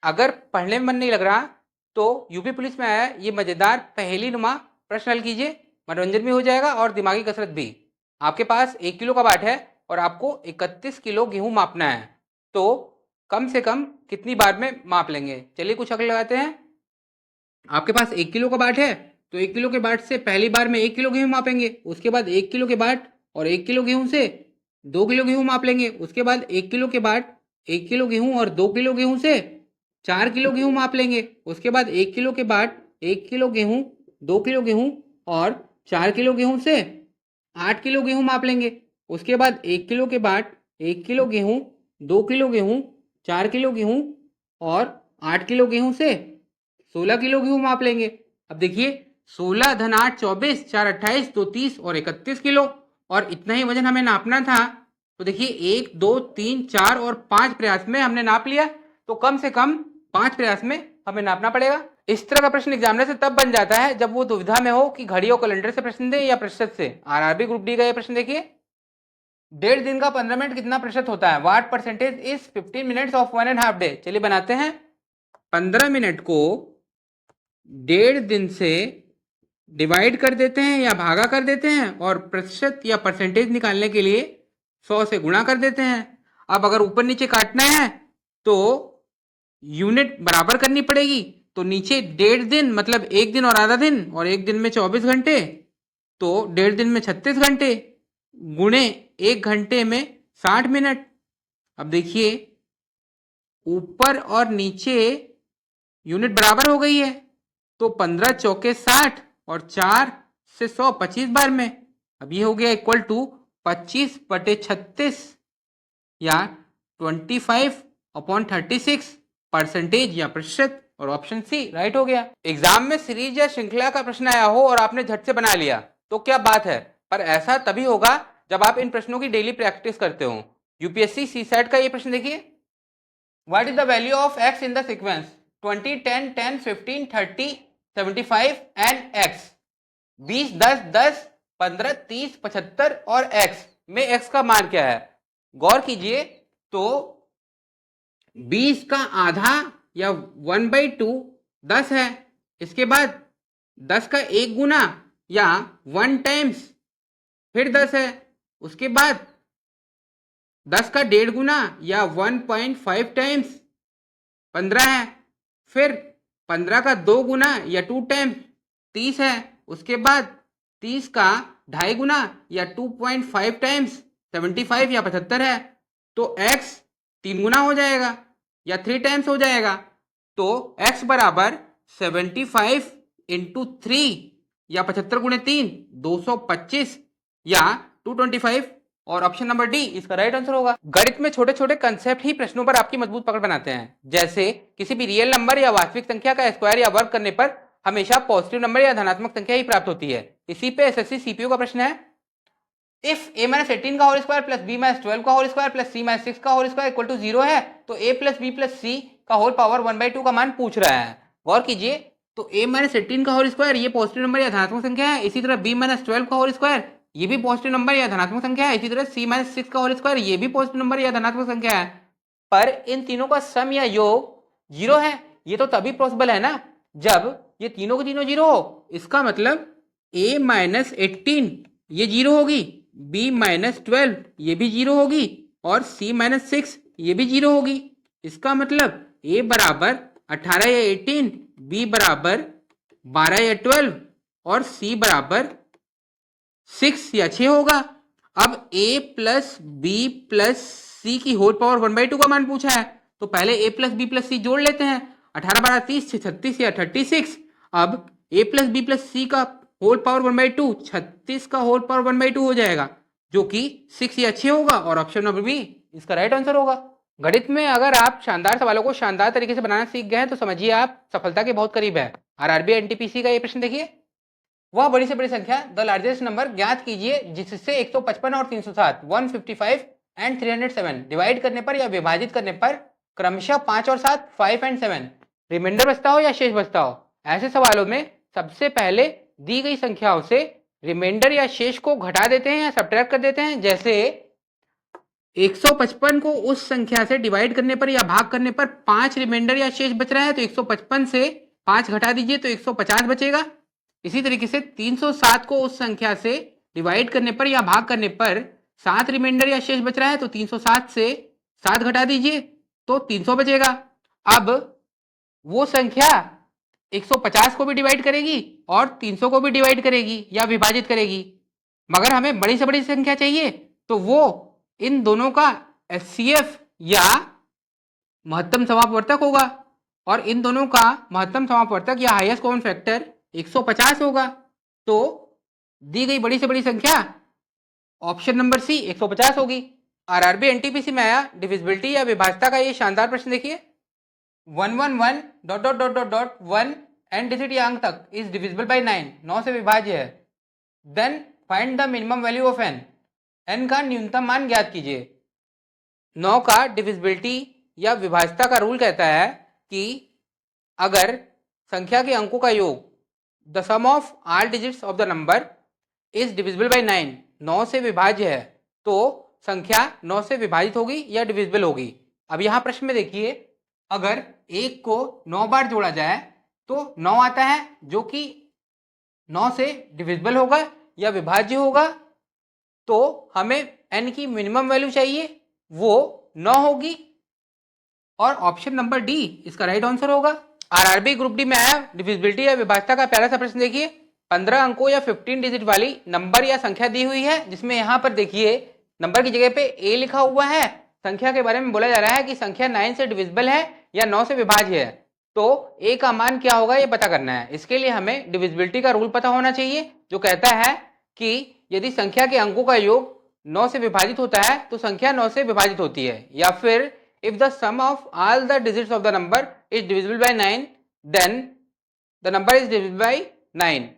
अगर पढ़ने में मन नहीं लग रहा तो यूपी पुलिस में आया ये मजेदार पहेली नुमा प्रश्न हल कीजिए, मनोरंजन भी हो जाएगा और दिमागी कसरत भी। आपके पास 1 किलो का बाट है और आपको 31 किलो गेहूं मापना है, तो कम से कम कितनी बार में माप लेंगे? चलिए कुछ अकल लगाते हैं। आपके पास 1 किलो का बाट है तो 1 किलो के बाट से पहली बार में 1 किलो गेहूं मापेंगे, उसके बाद 1 किलो के बाट और 1 किलो गेहूं से 2 किलो गेहूं माप लेंगे, उसके बाद 1 किलो के बाट 1 किलो गेहूं और 2 किलो गेहूं से 4 किलो गेहूं माप लेंगे, उसके बाद 1 किलो के बाट 1 किलो गेहूं 2 किलो गेहूं और 4 किलो गेहूं से 8 किलो गेहूं माप लेंगे, उसके बाद 1 किलो के बाट 1 किलो गेहूं 2 किलो गेहूं 4 किलो गेहूं और 8 किलो गेहूं से 16 किलो गेहूं माप लेंगे। अब देखिए 16 धन 8 24 4 28 2 30 और 31 किलो, और इतना ही वजन हमें नापना था। तो देखिए 1 2 3 4 और 5 प्रयास में हमने नाप लिया, तो कम से कम 5 प्रयास में हमें नापना पड़ेगा। इस तरह का प्रश्न एग्जामिनर से तब बन जाता है जब वो दुविधा में हो कि घड़ी और कैलेंडर से प्रश्न दे या प्रतिशत से। आरआरबी ग्रुप डी का ये प्रश्न देखिए, 1.5 दिन का 15 मिनट कितना प्रतिशत होता है? What percentage is 15 minutes of 1.5 day? चलिए बनाते हैं। 15 मिनट को 1.5 दिन से डिवाइड कर देते हैं या भागा कर देते हैं और प्रतिशत या परसेंटेज निकालने के लिए 100 से गुणा कर देते हैं। अब अगर ऊपर नीचे काटना है तो यूनिट बराबर करनी पड़ेगी, तो नीचे 1.5 दिन मतलब 1 दिन और आधा दिन, और 1 दिन में 24 घंटे, तो 1.5 दिन में 36 घंटे गुणे 1 घंटे में 60 मिनट। अब देखिए ऊपर और नीचे यूनिट बराबर हो गई है, तो 15 चौके 60 और 4 से 100 25 बार में। अब ये हो गया इक्वल टू 25/36 या 25/36 परसेंटेज या प्रतिशत, और ऑप्शन सी राइट हो गया। एग्जाम में सीरीज या श्रृंखला का प्रश्न आया हो और आपने झट से बना लिया तो क्या बात है, पर ऐसा तभी होगा जब आप इन प्रश्नों की डेली प्रैक्टिस करते हो। यूपीएससी सी सेट का ये प्रश्न देखिए, what is the value of x in the sequence 20 10 10 15 30 75 and x? 20 10 10 15 30 75 और एक्स में एक्स का मान क्या है? गौर कीजिए तो 20 का आधा या 1/2 10 है, इसके बाद 10 का 1 गुना या 1 टाइम्स फिर 10 है, उसके बाद 10 का 1.5 गुना या 1.5 टाइम्स 15 है, फिर 15 का 2 गुना या 2 टाइम्स 30 है, उसके बाद 30 का 2.5 गुना या 2.5 टाइम्स 75 या 75 है, तो x 3 गुना हो जाएगा या 3 टाइम्स हो जाएगा, तो x बराबर 75 इंटू 3 या 75 गुणे 3 225 या 225, और ऑप्शन नंबर डी इसका राइट आंसर होगा। गणित में छोटे छोटे कंसेप्ट ही प्रश्नों पर आपकी मजबूत पकड़ बनाते हैं। जैसे किसी भी रियल नंबर या वास्तविक संख्या का स्क्वायर या वर्ग करने पर हमेशा पॉजिटिव नंबर या धनात्मक संख्या ही प्राप्त होती है। इसी पे एसएससी सीपीयू का प्रश्न है, इफ a माइनस 18 का whole square plus b minus 12 का whole square plus c minus 6 का होल स्क्वायर इक्वल टू 0 है, तो a plus b plus c का होल पावर 1/2 का मान पूछ रहा है। गौर कीजिए तो a माइनस 18 का होल स्क्वायर ये पॉजिटिव नंबर या धनात्मक संख्या है, इसी तरह b माइनस 12 का होल स्क्वायर ये भी पॉजिटिव नंबर या धनात्मक संख्या है, इसी तरह c माइनस 6 का होल स्क्वायर ये भी पॉजिटिव नंबर या धनात्मक संख्या है, पर इन तीनों का सम या योग 0 है। ये तो तभी पॉसिबल है ना जब ये तीनों के तीनों 0 हो। इसका मतलब a माइनस 18 ये 0 होगी, b माइनस 12 ये भी 0 होगी, और c माइनस 6 ये भी 0 होगी। इसका मतलब a बराबर 18 या 18, b बराबर 12 या 12 और c बराबर 6 या 6 होगा। अब a प्लस बी प्लस सी की होल पावर 1/2 का मान पूछा है, तो पहले a प्लस बी प्लस सी जोड़ लेते हैं, 18 12 30 36 या 36। अब a प्लस बी प्लस सी का होल पावर 1/2 36 का होल पावर 1/2 हो जाएगा, जो कि 6 या 6 होगा, और ऑप्शन नंबर बी इसका राइट आंसर होगा। गणित में अगर आप शानदार सवालों को शानदार तरीके से बनाना सीख गए हैं तो समझिए आप सफलता के बहुत करीब है। आरआरबी एनटीपीसी का ये प्रश्न देखिए, वह बड़ी से बड़ी संख्या द लार्जेस्ट नंबर ज्ञात कीजिए जिससे 155 और 307 155 एंड 307 डिवाइड करने पर या विभाजित करने पर क्रमशः 5 और 7 5 एंड 7 रिमाइंडर बचता हो या शेष बचता हो। ऐसे सवालों में सबसे पहले दी गई संख्याओं से रिमाइंडर या शेष को घटा देते हैं या सब्ट्रैक्ट कर देते हैं। जैसे 155 को उस संख्या से डिवाइड करने पर या भाग करने पर 5 रिमाइंडर या शेष बच रहा है, तो 155 से 5 घटा दीजिए तो 150 बचेगा। इसी तरीके से 307 को उस संख्या से डिवाइड करने पर या भाग करने पर 7 रिमाइंडर या शेष बच रहा है, तो 307 से 7 घटा दीजिए तो 300 बचेगा। अब वो संख्या 150 को भी डिवाइड करेगी और 300 को भी डिवाइड करेगी या विभाजित करेगी, मगर हमें बड़ी से बड़ी संख्या चाहिए, तो वो इन दोनों का एचसीएफ या महत्तम समापवर्तक होगा, और इन दोनों का महत्तम समापवर्तक या हाईएस्ट कॉमन फैक्टर 150 होगा। तो दी गई बड़ी से बड़ी संख्या ऑप्शन नंबर सी 150 होगी। आरआरबी एनटीपीसी में आया डिविजिबिलिटी या विभाज्यता का ये शानदार प्रश्न देखिए, 111 dot dot dot dot dot 1 N digit या अंक तक इज डिविजिबल बाय 9, 9 से विभाज्य है, then find the minimum value of N, N का न्यूनतम मान ज्ञात कीजिए। 9 का डिविजिबिलिटी या विभाज्यता का रूल कहता है कि अगर संख्या के अंकों का योग the sum of all digits of the number is divisible by 9, 9 से विभाज्य है, तो संख्या 9 से विभाजित होगी या डिविजिबल होगी। अब यहाँ प्रश्न में देखिए, अगर 1 को 9 बार जोड़ा जाए तो 9 आता है, जो कि 9 से डिविजिबल होगा या विभाज्य होगा, तो हमें n की मिनिमम वैल्यू चाहिए, वो 9 होगी, और ऑप्शन नंबर डी इसका राइट आंसर होगा। आरआरबी ग्रुप डी में आया डिविजिबिलिटी या विभाज्यता का प्यारा सा प्रश्न देखिए, 15 अंकों या 15 डिजिट वाली नंबर या संख्या दी हुई है, जिसमें यहाँ पर देखिए नंबर की जगह पे a लिखा हुआ है, संख्या के बारे में बोला जा रहा है कि संख्या 9 से डिविजिबल है या 9 से विभाज्य है, तो a का मान क्या होगा ये पता करना है। इसके लिए हमें डिविजिबिलिटी का रूल पता होना चाहिए, जो कहता है कि यदि संख्या के अंकों का योग 9 से विभाजित होता है तो संख्या 9 से विभाजित होती है, या फिर if the sum of all the digits of the number is divisible by 9 then the number is divisible by 9।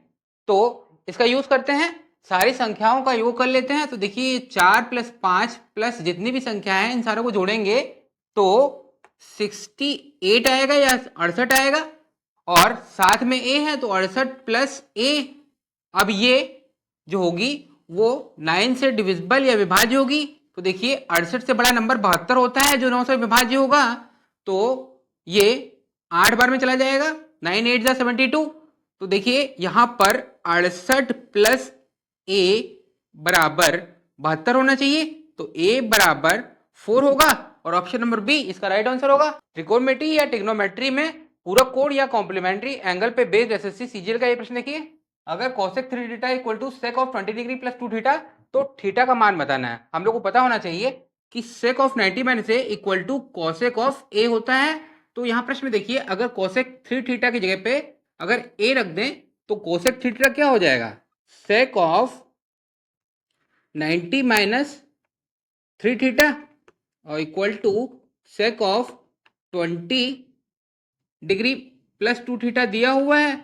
तो इसका यूज करते हैं, सारी संख्याओं का योग कर लेते हैं। तो देखिए 4 + 5 प्लस जितनी भी संख्या है इन सारों को जोड़ेंगे तो 68 आएगा या 68 आएगा, और साथ में a है तो 68 + a। अब ये जो होगी वो 9 से डिविजिबल या विभाज्य होगी, तो देखिए 68 से बड़ा नंबर 72 होता है जो 9 से विभाज्य होगा, तो ये 8 बार में चला जाएगा, 9 8 जा 72। तो देखिए यहाँ पर 68 + a बराबर 72 होना चाहिए, तो a बराबर 4 होगा, और ऑप्शन नंबर बी इसका राइट आंसर होगा। ट्रिकोनोमेट्री या टिग्नोमेट्री में पूरक कोण या कॉम्प्लीमेंट्री एंगल पे बेस्ड एसएससी सीजीएल का ये प्रश्न देखिए, अगर cosec 3 theta equal to sec of 20 degree plus 2 theta, तो थीटा का मान बताना है। हम लोग को पता होना चाहिए कि sec of 90 minus a equal to cosec of a होता है। तो यहाँ प्रश्न में देखिए, अगर cosec 3 थीटा की जगह पे अगर a रख दें तो cosec थीटा क्या हो जाएगा, sec ऑफ 90 माइनस 3 थीटा और equal to sec of 20 degree plus 2 theta दिया हुआ है।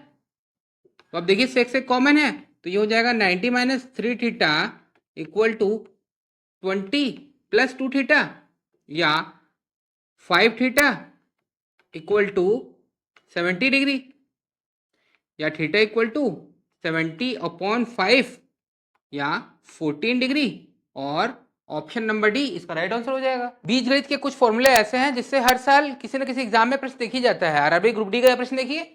तो अब देखिए sec से कॉमन है, तो ये हो जाएगा 90 minus 3 theta equal to 20 plus 2 theta, या 5 थीटा इक्वल टू 70 डिग्री, या थीटा इक्वल टू 70/5 या 14 डिग्री, और ऑप्शन नंबर डी इसका राइट आंसर हो जाएगा। बीजगणित के कुछ फॉर्मूले ऐसे हैं जिससे हर साल किसी न किसी एग्जाम में प्रश्न देखी जाता है। आरआरबी ग्रुप डी का प्रश्न देखिए,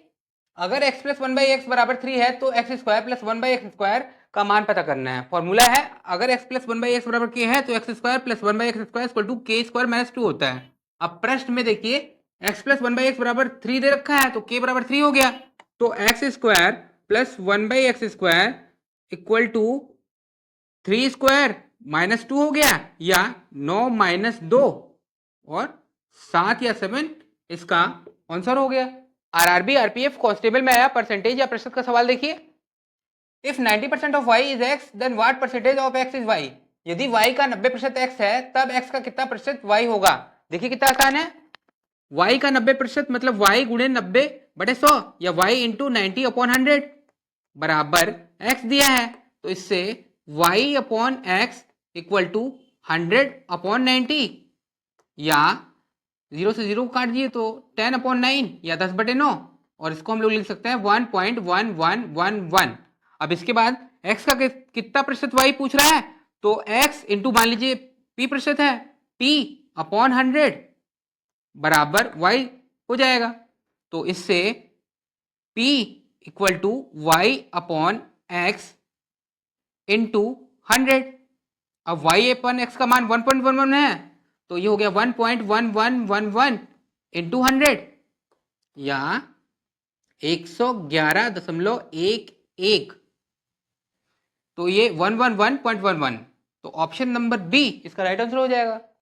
अगर x + 1/x बराबर 3 है तो x² + 1/x² का मान पता करना है। फॉर्मूला है, अगर x + 1/x बराबर k है तो x² + 1/x² equal to k² - 2 होता है। अब प्रश्न में देखिए x + 1/x बराबर 3 दे रखा है, तो k बराबर 3 हो गया, तो x² + 1/x² इक्वल टू 3² - 2 हो गया, या 9 - 2 और 7 या 7 इसका आंसर हो गया। आरआरबी आरपीएफ कांस्टेबल में आया परसेंटेज या प्रतिशत का सवाल देखिए, if 90% of y is x then what percentage of x is y। यदि y का 90% x है तब x का कितना प्रतिशत y होगा। देखिए कितना आसान है, y का 90% मतलब y गुणे 90/100 या y इंटू 90/100 बराबर x दिया है, तो इससे y/x इक्वल टू 100/90, या 0 से 0 काट दिए तो 10/9 या 10/9, और इसको हम लोग लिख सकते हैं 1.1111। अब इसके बाद x का कितना प्रतिशत y पूछ रहा है, तो x इंटू मान लीजिए P प्रतिशत है, T अपॉन 100 बराबर Y हो जाएगा। तो इससे P equal to Y upon X into 100। अब Y अपॉन X का मान 1.11 है, तो ये हो गया 1.1111 इंटू 100 या 111.11। तो ये 111.11। तो ऑप्शन नंबर बी इसका राइट आंसर हो जाएगा।